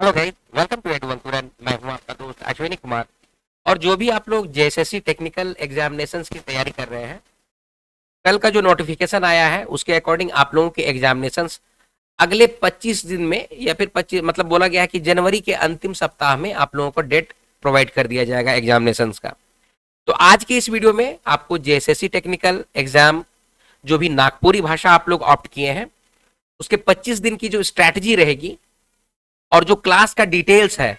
Hello guys, welcome to adventure. मैं हूं आपका दोस्त अश्विनी कुमार। और जो भी आप लोग जेएसएससी टेक्निकल एग्जामिनेशंस की तैयारी कर रहे हैं, कल का जो नोटिफिकेशन आया है उसके अकॉर्डिंग आप लोगों के एग्जामिनेशंस अगले 25 दिन में या फिर 25 मतलब बोला गया है कि जनवरी के अंतिम सप्ताह में आप लोगों को डेट प्रोवाइड कर दिया जाएगा एग्जामिनेशंस का। तो आज की इस वीडियो में आपको जेएसएससी टेक्निकल एग्जाम जो भी नागपुरी भाषा आप लोग ऑप्ट किए हैं उसके 25 दिन की जो स्ट्रैटेजी रहेगी और जो क्लास का डिटेल्स है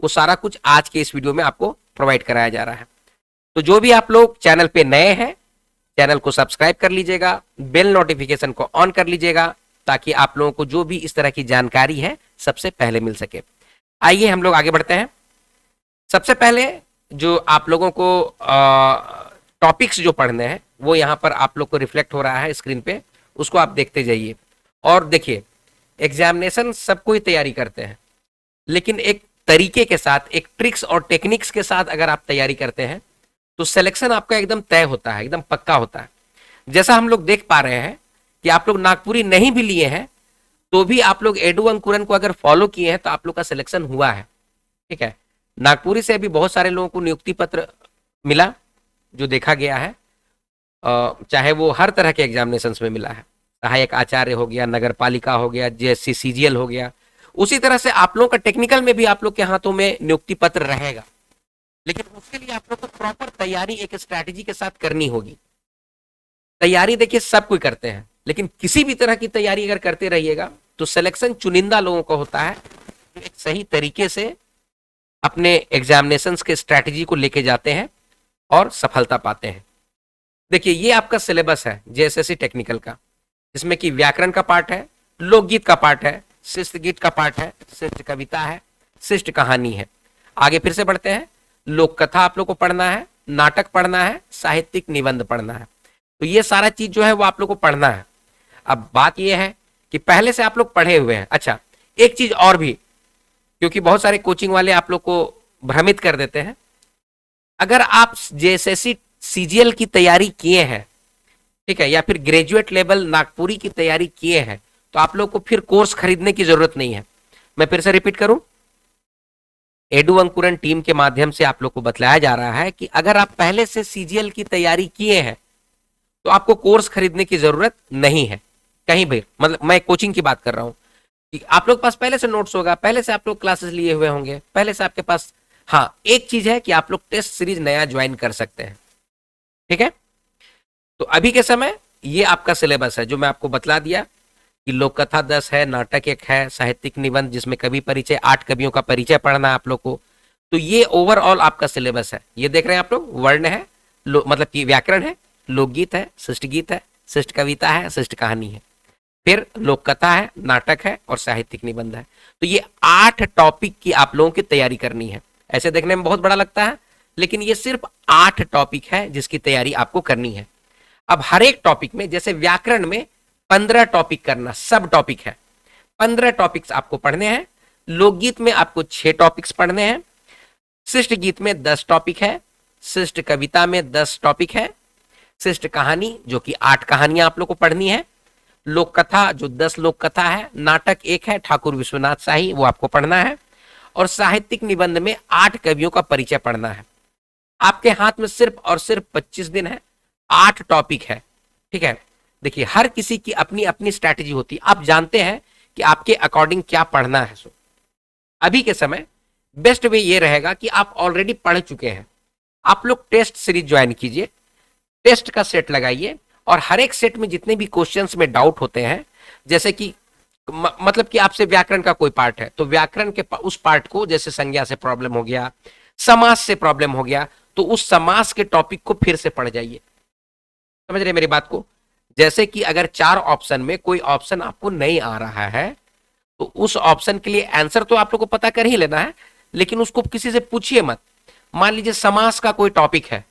वो सारा कुछ आज के इस वीडियो में आपको प्रोवाइड कराया जा रहा है। तो जो भी आप लोग चैनल पे नए हैं, चैनल को सब्सक्राइब कर लीजिएगा, बेल नोटिफिकेशन को ऑन कर लीजिएगा ताकि आप लोगों को जो भी इस तरह की जानकारी है सबसे पहले मिल सके। आइए हम लोग आगे बढ़ते हैं। सबसे पहले जो आप लोगों को टॉपिक्स जो पढ़ने हैं वो यहाँ पर आप लोग को रिफ्लेक्ट हो रहा है स्क्रीन पे, उसको आप देखते जाइए। और देखिए, एग्जामिनेशन सब कोई तैयारी करते हैं, लेकिन एक तरीके के साथ, एक ट्रिक्स और टेक्निक्स के साथ अगर आप तैयारी करते हैं तो सिलेक्शन आपका एकदम तय होता है, एकदम पक्का होता है। जैसा हम लोग देख पा रहे हैं कि आप लोग नागपुरी नहीं भी लिए हैं तो भी आप लोग एडू अंकुरन को अगर फॉलो किए हैं तो आप लोग का सिलेक्शन हुआ है। ठीक है, नागपुरी से अभी बहुत सारे लोगों को नियुक्ति पत्र मिला जो देखा गया है, चाहे वो हर तरह के एग्जामिनेशन में मिला है। सहायक आचार्य हो गया, नगर पालिका हो गया, जेएससी सीजीएल हो गया। उसी तरह से आप लोगों का टेक्निकल में भी आप लोग के हाथों में नियुक्ति पत्र रहेगा, लेकिन उसके लिए आप लोग को प्रॉपर तैयारी एक स्ट्रैटेजी के साथ करनी होगी। तैयारी देखिए सब कोई करते हैं, लेकिन किसी भी तरह की तैयारी अगर करते रहिएगा तो सिलेक्शन चुनिंदा लोगों को होता है जो एक सही तरीके से अपने एग्जामिनेशंस के स्ट्रैटेजी को लेके जाते हैं और सफलता पाते हैं। देखिए, ये आपका सिलेबस है जेएसएससी टेक्निकल का, जिसमें कि व्याकरण का पार्ट है, लोकगीत का पार्ट है, शिष्ट गीत का पार्ट है, शिष्ट कविता है, शिष्ट कहानी है। आगे फिर से बढ़ते हैं। लोक कथा आप लोग को पढ़ना है, नाटक पढ़ना है, साहित्यिक निबंध पढ़ना है। तो ये सारा चीज जो है वो आप लोग को पढ़ना है। अब बात यह है कि पहले से आप लोग पढ़े हुए हैं। अच्छा, एक चीज और भी, क्योंकि बहुत सारे कोचिंग वाले आप लोग को भ्रमित कर देते हैं। अगर आप जेएसएससी सीजीएल की तैयारी किए हैं, ठीक है, या फिर ग्रेजुएट लेवल नागपुरी की तैयारी किए हैं, तो आप लोग को फिर कोर्स खरीदने की जरूरत नहीं है। मैं फिर से रिपीट करूं, एडू अंकुरन टीम के माध्यम से आप लोग को बतलाया जा रहा है कि अगर आप पहले से सीजीएल की तैयारी किए हैं तो आपको कोर्स खरीदने की जरूरत नहीं है कहीं भी। मतलब मैं कोचिंग की बात कर रहा हूं कि आप लोग के पास पहले से नोट्स होगा, पहले से आप लोग क्लासेस लिए हुए होंगे, पहले से आपके पास। हाँ, एक चीज है कि आप लोग टेस्ट सीरीज नया ज्वाइन कर सकते हैं। ठीक है, तो अभी के समय ये आपका सिलेबस है जो मैं आपको बतला दिया कि लोक कथा 10 है, नाटक 1 है, साहित्यिक निबंध जिसमें कवि परिचय 8 कवियों का परिचय पढ़ना है आप लोग को। तो ये ओवरऑल आपका सिलेबस है। ये देख रहे हैं आप लोग, वर्ण है, मतलब कि व्याकरण है, लोकगीत है, शिष्ट गीत है, शिष्ट कविता है, शिष्ट कहानी है, फिर लोक कथा है, नाटक है और साहित्यिक निबंध है। तो ये 8 टॉपिक की आप लोगों की तैयारी करनी है। ऐसे देखने में बहुत बड़ा लगता है, लेकिन ये सिर्फ 8 टॉपिक है जिसकी तैयारी आपको करनी है। अब हर एक टॉपिक में, जैसे व्याकरण में 15 टॉपिक करना, सब टॉपिक है, 15 टॉपिक्स आपको पढ़ने हैं। लोकगीत में आपको 6 टॉपिक्स पढ़ने हैं, शिष्ट गीत में 10 टॉपिक है, शिष्ट कविता में 10 टॉपिक है, शिष्ट कहानी जो कि 8 कहानियां आप लोग को पढ़नी है, लोक कथा जो 10 लोक कथा है, नाटक 1 है ठाकुर विश्वनाथ शाही, वो आपको पढ़ना है, और साहित्यिक निबंध में 8 कवियों का परिचय पढ़ना है। आपके हाथ में सिर्फ और सिर्फ 25 दिन है, 8 टॉपिक है। ठीक है, देखिए हर किसी की अपनी अपनी स्ट्रैटेजी होती है, आप जानते हैं कि आपके अकॉर्डिंग क्या पढ़ना है। सो अभी के समय बेस्ट वे ये रहेगा कि आप ऑलरेडी पढ़ चुके हैं, आप लोग टेस्ट सीरीज ज्वाइन कीजिए, टेस्ट का सेट लगाइए, और हर एक सेट में जितने भी क्वेश्चंस में डाउट होते हैं, जैसे कि मतलब कि आपसे व्याकरण का कोई पार्ट है तो व्याकरण के उस पार्ट को, जैसे संज्ञा से प्रॉब्लम हो गया, समास से प्रॉब्लम हो गया, तो उस समास के टॉपिक को फिर से पढ़ जाइए। समझ रहे मेरी बात को? जैसे कि अगर 4 ऑप्शन में कोई ऑप्शन आपको नहीं आ रहा है तो उस ऑप्शन के लिए आंसर तो आप लोग को पता कर ही लेना है, लेकिन उसको किसी से पूछिए मत। मान लीजिए समास का कोई टॉपिक है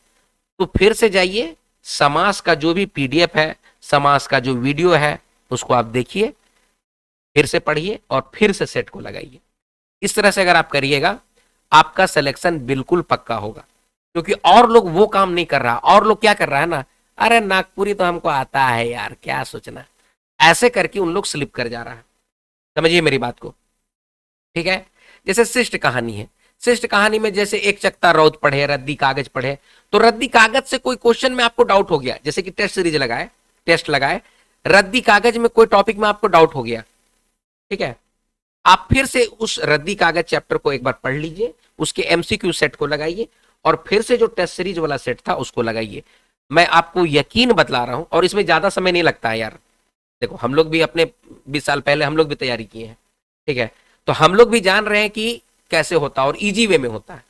तो फिर से जाइए, समास का जो भी पीडीएफ है, समास का जो वीडियो है उसको आप देखिए, फिर से पढ़िए और फिर से सेट को लगाइए। इस तरह से अगर आप करिएगा आपका सिलेक्शन बिल्कुल पक्का होगा। क्योंकि और लोग वो काम नहीं कर रहा, और लोग क्या कर रहा है ना, अरे नागपुरी तो हमको आता है यार, क्या सोचना, ऐसे करके उन लोग स्लिप कर जा रहा है। समझिए मेरी बात को। ठीक है, जैसे शिष्ट कहानी है, शिष्ट कहानी में जैसे एक चकता रौद पढ़े, रद्दी कागज पढ़े, तो रद्दी कागज से कोई क्वेश्चन में आपको डाउट हो गया, जैसे कि टेस्ट सीरीज लगाए, टेस्ट लगाए, रद्दी कागज में कोई टॉपिक में आपको डाउट हो गया, ठीक है, आप फिर से उस रद्दी कागज चैप्टर को एक बार पढ़ लीजिए, उसके एमसीक्यू सेट को लगाइए और फिर से जो टेस्ट सीरीज वाला सेट था उसको लगाइए। मैं आपको यकीन बतला रहा हूं, और इसमें ज्यादा समय नहीं लगता है यार। देखो हम लोग भी अपने 20 साल पहले हम लोग भी तैयारी किए हैं, ठीक है, तो हम लोग भी जान रहे हैं कि कैसे होता है और इजी वे में होता है।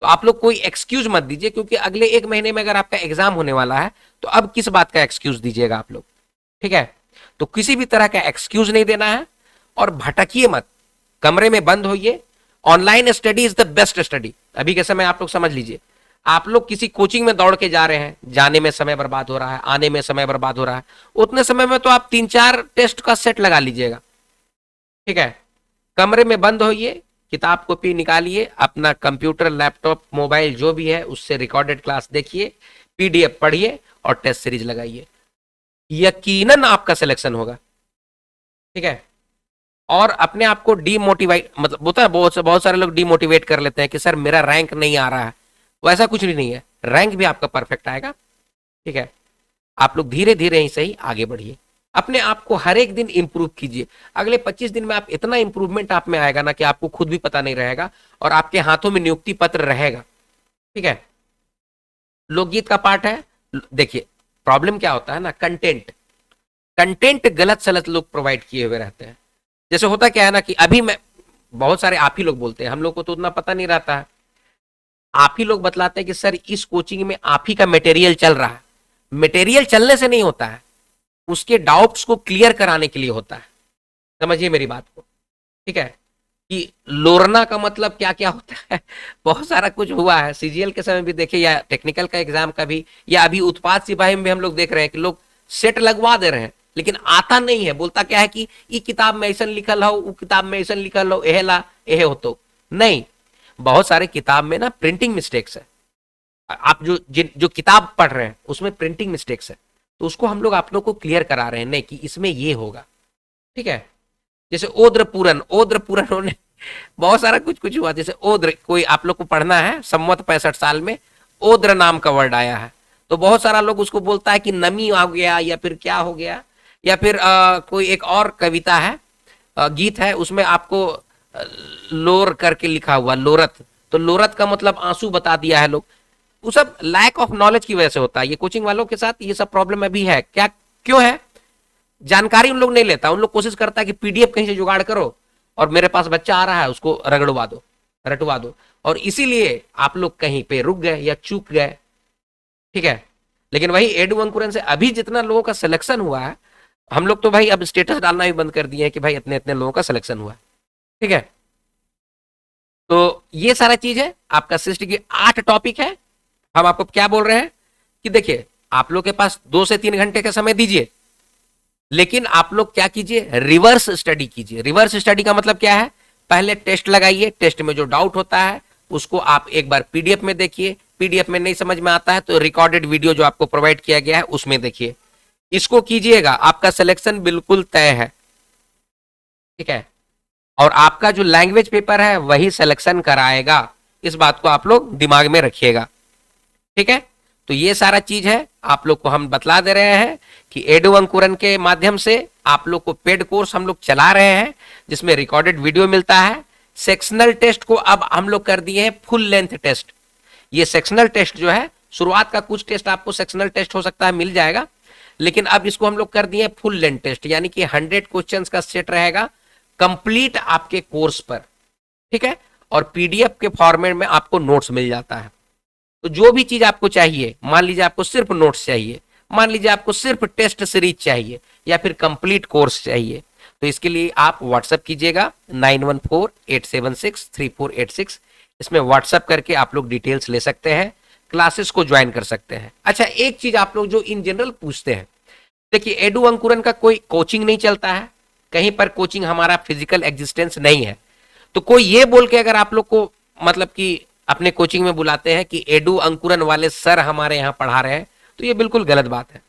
तो आप लोग कोई एक्सक्यूज मत दीजिए, क्योंकि अगले 1 महीने में अगर आपका एग्जाम होने वाला है तो अब किस बात का एक्सक्यूज दीजिएगा आप लोग, ठीक है। तो किसी भी तरह का एक्सक्यूज नहीं देना है, और भटकिए मत, कमरे में बंद होइए। Online study is the best study. अभी के समय आप लोग समझ लीजिए, आप लोग किसी कोचिंग में दौड़ के जा रहे हैं, जाने में समय बर्बाद हो रहा है, आने में समय बर्बाद हो रहा है, उतने समय में तो आप 3-4 टेस्ट का सेट लगा लीजिएगा, ठीक है। कमरे में बंद होइए, किताब कॉपी निकालिए, अपना कंप्यूटर, लैपटॉप, मोबाइल जो भी है उससे रिकॉर्डेड क्लास देखिए, पीडीएफ पढ़िए और टेस्ट सीरीज लगाइए, यकीनन आपका सिलेक्शन होगा, ठीक है। और अपने आप को डीमोटिवेट, मतलब होता है बहुत सारे लोग डीमोटिवेट कर लेते हैं कि सर मेरा रैंक नहीं आ रहा है, वैसा कुछ नहीं है, रैंक भी आपका परफेक्ट आएगा, ठीक है। आप लोग धीरे धीरे ही सही आगे बढ़िए, अपने आप को हर एक दिन इंप्रूव कीजिए। अगले 25 दिन में आप इतना इंप्रूवमेंट आप में आएगा ना कि आपको खुद भी पता नहीं रहेगा, और आपके हाथों में नियुक्ति पत्र रहेगा, ठीक है। लोकगीत का पाठ है, देखिए प्रॉब्लम क्या होता है ना, कंटेंट कंटेंट गलत सलत लोग प्रोवाइड किए हुए रहते हैं। जैसे होता क्या है ना कि अभी मैं, बहुत सारे आप ही लोग बोलते हैं, हम लोग को तो उतना पता नहीं रहता है, आप ही लोग बतलाते हैं कि सर इस कोचिंग में आप ही का मटेरियल चल रहा है। मटेरियल चलने से नहीं होता है, उसके डाउट्स को क्लियर कराने के लिए होता है, समझिए मेरी बात को, ठीक है। कि लोरना का मतलब क्या क्या होता है बहुत सारा कुछ हुआ है, सीजीएल के समय भी देखे, या टेक्निकल का एग्जाम का भी, या अभी उत्पाद सिपाही में भी हम लोग देख रहे हैं कि लोग सेट लगवा दे रहे हैं लेकिन आता नहीं है, बोलता क्या है कि ई किताब में ऐसा लिखल हो, वो किताब में ऐसा लिखल हो, एहे ला एहे हो, तो नहीं, बहुत सारे किताब में ना प्रिंटिंग मिस्टेक्स है, आप जो किताब पढ़ रहे हैं उसमें प्रिंटिंग मिस्टेक्स है, तो उसको हम लोग आप लोग को क्लियर करा रहे हैं, नहीं कि इसमें ये होगा, ठीक है। जैसे ओद्र पूरन होने बहुत सारा कुछ कुछ हुआ, जैसे ओद्र, कोई आप लोग को पढ़ना है, संवत 65 साल में ओद्र नाम का वर्ड आया है, तो बहुत सारा लोग उसको बोलता है कि नमी आ गया, या फिर क्या हो गया, या फिर कोई एक और कविता है, गीत है, उसमें आपको लोर करके लिखा हुआ लोरत, तो लोरत का मतलब आंसू बता दिया है लोग। वो सब लैक ऑफ नॉलेज की वजह से होता है, ये कोचिंग वालों के साथ ये सब प्रॉब्लम अभी है। क्या क्यों है? जानकारी उन लोग नहीं लेता, उन लोग कोशिश करता है कि पीडीएफ कहीं से जुगाड़ करो और मेरे पास बच्चा आ रहा है उसको रगड़वा दो, रटवा दो, और इसीलिए आप लोग कहीं पे रुक गए या चूक गए, ठीक है। लेकिन वही एडू अंकुरन से अभी जितना लोगों का सिलेक्शन हुआ है, हम लोग तो भाई अब स्टेटस डालना भी बंद कर दिए हैं कि भाई इतने इतने लोगों का सिलेक्शन हुआ है, ठीक है। तो ये सारा चीज है, आपका सिस्ट की 8 टॉपिक है। हम आपको क्या बोल रहे हैं कि देखिए आप लोग के पास 2 से 3 घंटे का समय दीजिए, लेकिन आप लोग क्या कीजिए, रिवर्स स्टडी कीजिए। रिवर्स स्टडी का मतलब क्या है, पहले टेस्ट लगाइए, टेस्ट में जो डाउट होता है उसको आप एक बार पीडीएफ में देखिए, पीडीएफ में नहीं समझ में आता है तो रिकॉर्डेड वीडियो जो आपको प्रोवाइड किया गया है उसमें देखिए, इसको कीजिएगा, आपका सिलेक्शन बिल्कुल तय है, ठीक है। और आपका जो लैंग्वेज पेपर है वही सिलेक्शन कराएगा, इस बात को आप लोग दिमाग में रखिएगा, ठीक है। तो ये सारा चीज है, आप लोग को हम बतला दे रहे हैं कि एडू अंकुरन के माध्यम से आप लोग को पेड कोर्स हम लोग चला रहे हैं, जिसमें रिकॉर्डेड वीडियो मिलता है। सेक्शनल टेस्ट को अब हम लोग कर दिए हैं फुल लेंथ टेस्ट। ये सेक्शनल टेस्ट जो है, शुरुआत का कुछ टेस्ट आपको सेक्शनल टेस्ट हो सकता है मिल जाएगा, लेकिन अब इसको हम लोग कर दिए फुल लेंथ टेस्ट, यानी कि 100 क्वेश्चंस का सेट रहेगा कंप्लीट आपके कोर्स पर, ठीक है। और पीडीएफ के फॉर्मेट में आपको नोट्स मिल जाता है। तो जो भी चीज आपको चाहिए, मान लीजिए आपको सिर्फ नोट्स चाहिए, मान लीजिए आपको सिर्फ टेस्ट सीरीज चाहिए, या फिर कंप्लीट कोर्स चाहिए, तो इसके लिए आप व्हाट्सएप कीजिएगा 9148763486। इसमें व्हाट्सएप करके आप लोग डिटेल्स ले सकते हैं, क्लासेस को ज्वाइन कर सकते हैं। अच्छा, एक चीज आप लोग जो इन जनरल पूछते हैं, देखिए एडू अंकुरन का कोई कोचिंग नहीं चलता है, कहीं पर कोचिंग हमारा फिजिकल एग्जिस्टेंस नहीं है। तो कोई ये बोल के अगर आप लोग को मतलब कि अपने कोचिंग में बुलाते हैं कि एडू अंकुरन वाले सर हमारे यहाँ पढ़ा रहे हैं, तो ये बिल्कुल गलत बात है।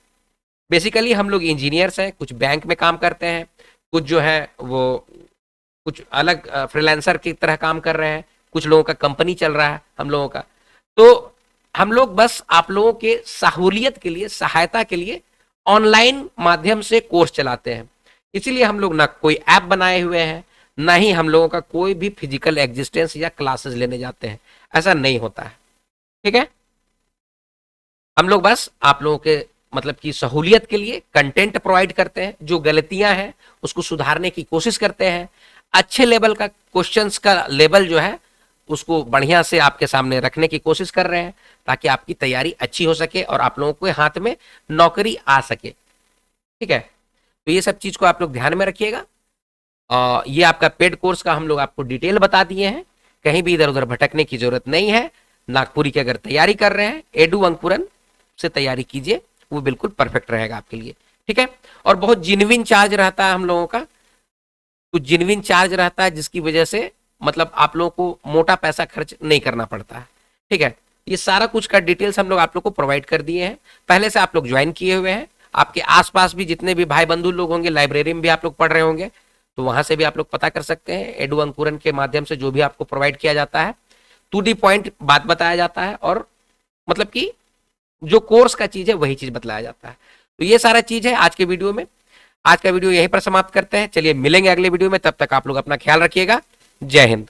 बेसिकली हम लोग इंजीनियर्स हैं, कुछ बैंक में काम करते हैं, कुछ जो है वो कुछ अलग फ्रीलांसर की तरह काम कर रहे हैं, कुछ लोगों का कंपनी चल रहा है, हम लोगों का। तो हम लोग बस आप लोगों के सहूलियत के लिए, सहायता के लिए ऑनलाइन माध्यम से कोर्स चलाते हैं। इसीलिए हम लोग ना कोई ऐप बनाए हुए हैं, ना ही हम लोगों का कोई भी फिजिकल एग्जिस्टेंस या क्लासेस लेने जाते हैं, ऐसा नहीं होता है। ठीक है, हम लोग बस आप लोगों के मतलब की सहूलियत के लिए कंटेंट प्रोवाइड करते हैं, जो गलतियां हैं उसको सुधारने की कोशिश करते हैं, अच्छे लेवल का क्वेश्चंस का लेवल जो है उसको बढ़िया से आपके सामने रखने की कोशिश कर रहे हैं, ताकि आपकी तैयारी अच्छी हो सके और आप लोगों के हाथ में नौकरी आ सके। ठीक है, तो ये सब चीज को आप लोग ध्यान में रखिएगा। ये आपका पेड कोर्स का हम लोग आपको डिटेल बता दिए हैं, कहीं भी इधर उधर भटकने की जरूरत नहीं है। नागपुरी की अगर तैयारी कर रहे हैं, एडू अंकुरन से तैयारी कीजिए, वो बिल्कुल परफेक्ट रहेगा आपके लिए। ठीक है, और बहुत जिन्विन चार्ज रहता है हम लोगों का, कुछ जिन्विन चार्ज रहता है जिसकी वजह से मतलब आप लोगों को मोटा पैसा खर्च नहीं करना पड़ता है। ठीक है, ये सारा कुछ का डिटेल्स हम लोग आप लोग को प्रोवाइड कर दिए हैं, पहले से आप लोग ज्वाइन किए हुए हैं। आपके आसपास भी जितने भी भाई बंधु लोग होंगे, लाइब्रेरी में भी आप लोग पढ़ रहे होंगे, तो वहां से भी आप लोग पता कर सकते हैं। एडू अंकुरन के माध्यम से जो भी आपको प्रोवाइड किया जाता है, टू दी पॉइंट बात बताया जाता है, और मतलब कि जो कोर्स का चीज है वही चीज बताया जाता है। तो ये सारा चीज है आज के वीडियो में। आज का वीडियो यहीं पर समाप्त करते हैं, चलिए मिलेंगे अगले वीडियो में, तब तक आप लोग अपना ख्याल रखिएगा। जय हिंद।